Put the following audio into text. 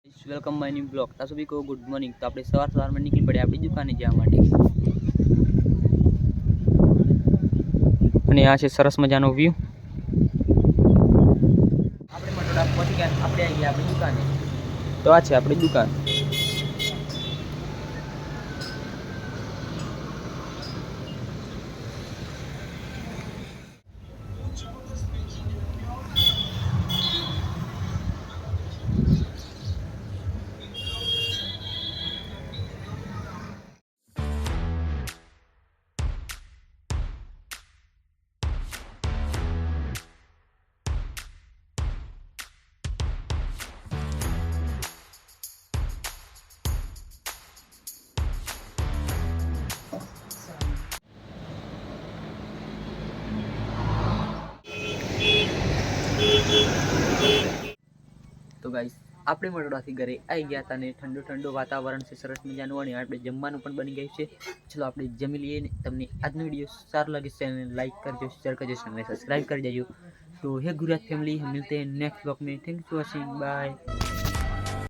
Welcome my new blog. तो सभी को गुड मॉर्निंग। तो આપણે સવારમાં નીકળી પડ્યા આપણી દુકાને જવા માટે અને આ છે સરસ મજાનો વ્યૂ। આપણે મટોડા પહોંચી ગયા, આપણે આવી ગયા આપણી દુકાને। તો આ છે આપણી દુકાન। तो गाइस આપણે મટોડાથી ઘરે આવી ગયા હતા ને ઠંડો ઠંડો વાતાવરણ છે, સરસ મજાનું અને આપણે જમવાનું પણ બની ગયું છે। ચલો આપણે જમી લઈએ ને તમને આજનો વિડિયો સારો લાગે ચેનલને લાઈક કરજો, શેર કરજો, ચેનલને સબસ્ક્રાઇબ કરી દેજો। तो हे गुजरात फैमिली, हम मिलते हैं नेक्स्ट ब्लॉग में। Thanks for watching, bye.